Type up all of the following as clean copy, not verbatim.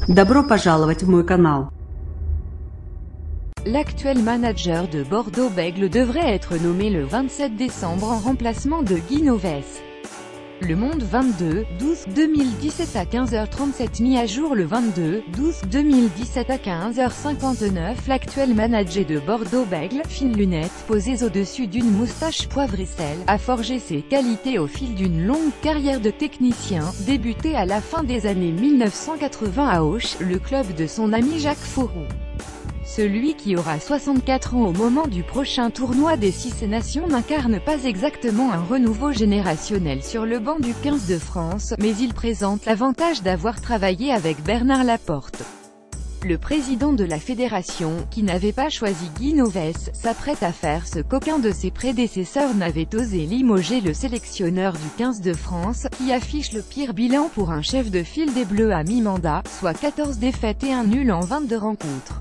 Добро пожаловать в мой канал. L'actuel manager de Bordeaux-Bègles devrait être nommé le 27 décembre en remplacement de Guy Novès. Le Monde 22/12/2017 à 15h37 mis à jour le 22/12/2017 à 15h59. L'actuel manager de Bordeaux-Bègles, fines lunettes posées au-dessus d'une moustache poivre et sel, a forgé ses qualités au fil d'une longue carrière de technicien, débutée à la fin des années 1980 à Auch, le club de son ami Jacques Fauroux. Celui qui aura 64 ans au moment du prochain tournoi des 6 nations n'incarne pas exactement un renouveau générationnel sur le banc du 15 de France, mais il présente l'avantage d'avoir travaillé avec Bernard Laporte. Le président de la fédération, qui n'avait pas choisi Guy Novès, s'apprête à faire ce qu'aucun de ses prédécesseurs n'avait osé limoger le sélectionneur du 15 de France, qui affiche le pire bilan pour un chef de file des Bleus à mi-mandat, soit 14 défaites et un nul en 22 rencontres.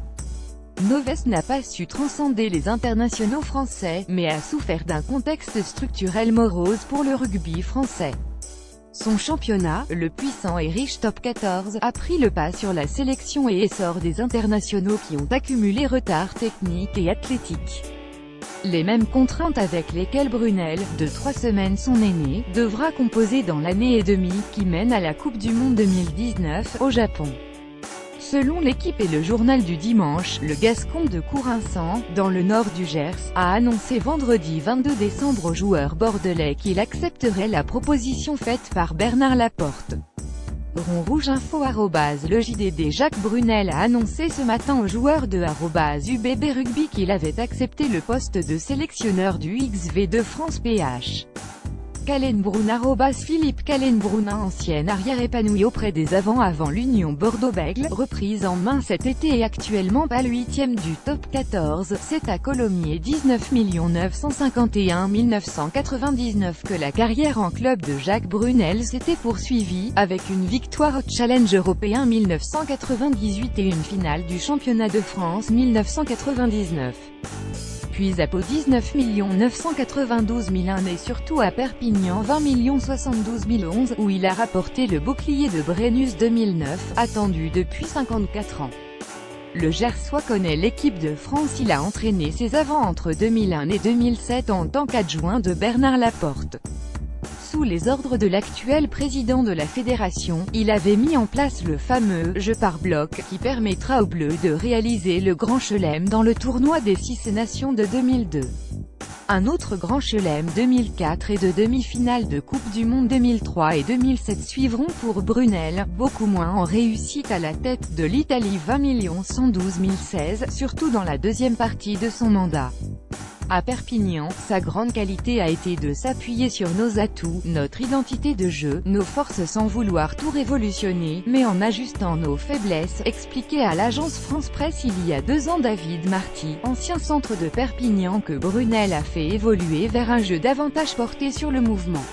Novès n'a pas su transcender les internationaux français, mais a souffert d'un contexte structurel morose pour le rugby français. Son championnat, le puissant et riche Top 14, a pris le pas sur la sélection et essor des internationaux qui ont accumulé retard technique et athlétique. Les mêmes contraintes avec lesquelles Brunel, de 3 semaines son aîné, devra composer dans l'année et demie qui mène à la Coupe du Monde 2019, au Japon. Selon l'équipe et le journal du dimanche, le Gascon de Courinçant, dans le nord du Gers, a annoncé vendredi 22 décembre aux joueurs bordelais qu'il accepterait la proposition faite par Bernard Laporte. Rouge-info @le JDD Jacques Brunel a annoncé ce matin aux joueurs de @UBB Rugby qu'il avait accepté le poste de sélectionneur du XV de France PH. Kallenbrunn Philippe Kallenbrunn, ancien arrière épanoui auprès des avants avant l'Union Bordeaux-Bègles, reprise en main cet été et actuellement pas le 8e du top 14, c'est à Colomiers 19 951 999 que la carrière en club de Jacques Brunel s'était poursuivie, avec une victoire au Challenge européen 1998 et une finale du championnat de France 1999. Puis à Pau 19 992 001 et surtout à Perpignan 20 072 011, où il a rapporté le bouclier de Brennus 2009, attendu depuis 54 ans. Le Gersois connaît l'équipe de France, il a entraîné ses avants entre 2001 et 2007 en tant qu'adjoint de Bernard Laporte. Sous les ordres de l'actuel président de la fédération, il avait mis en place le fameux « jeu par bloc » qui permettra aux Bleus de réaliser le Grand Chelem dans le tournoi des 6 nations de 2002. Un autre Grand Chelem 2004 et de demi-finale de Coupe du Monde 2003 et 2007 suivront pour Brunel, beaucoup moins en réussite à la tête de l'Italie 20 112 016, surtout dans la deuxième partie de son mandat. À Perpignan, sa grande qualité a été de s'appuyer sur nos atouts, notre identité de jeu, nos forces sans vouloir tout révolutionner, mais en ajustant nos faiblesses, expliquait à l'agence France Presse il y a 2 ans David Marty, ancien centre de Perpignan que Brunel a fait évoluer vers un jeu davantage porté sur le mouvement.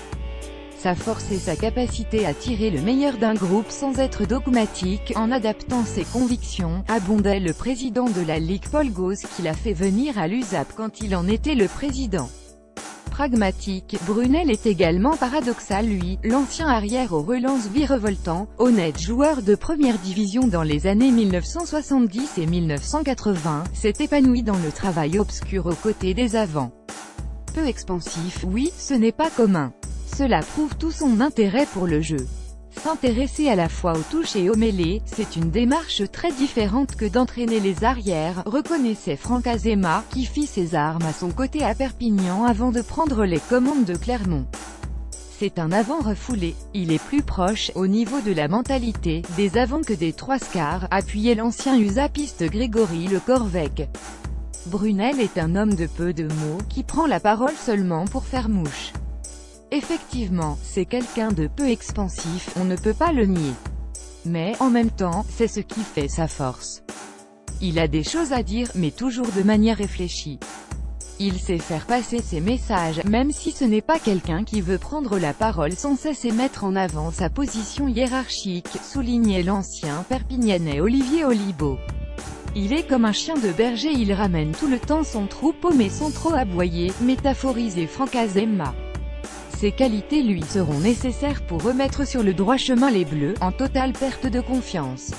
Sa force et sa capacité à tirer le meilleur d'un groupe sans être dogmatique, en adaptant ses convictions, abondait le président de la Ligue Paul Gauze qui l'a fait venir à l'USAP quand il en était le président. Pragmatique, Brunel est également paradoxal lui, l'ancien arrière aux relances virevoltant, honnête joueur de première division dans les années 1970 et 1980, s'est épanoui dans le travail obscur aux côtés des avants. Peu expansif, oui, ce n'est pas commun. Cela prouve tout son intérêt pour le jeu. S'intéresser à la fois aux touches et aux mêlées, c'est une démarche très différente que d'entraîner les arrières, reconnaissait Franck Azema, qui fit ses armes à son côté à Perpignan avant de prendre les commandes de Clermont. C'est un avant refoulé, il est plus proche, au niveau de la mentalité, des avants que des trois quarts, appuyait l'ancien usapiste Grégory Le Corvec. Brunel est un homme de peu de mots, qui prend la parole seulement pour faire mouche. Effectivement, c'est quelqu'un de peu expansif, on ne peut pas le nier. Mais, en même temps, c'est ce qui fait sa force. Il a des choses à dire, mais toujours de manière réfléchie. Il sait faire passer ses messages, même si ce n'est pas quelqu'un qui veut prendre la parole sans cesse et mettre en avant sa position hiérarchique, soulignait l'ancien Perpignanais Olivier Olibo. Il est comme un chien de berger, il ramène tout le temps son troupeau mais sans trop aboyer, métaphorisait Franck Azema. Ces qualités lui seront nécessaires pour remettre sur le droit chemin les Bleus, en totale perte de confiance.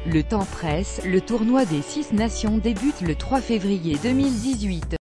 Le temps presse, le tournoi des 6 nations débute le 3 février 2018.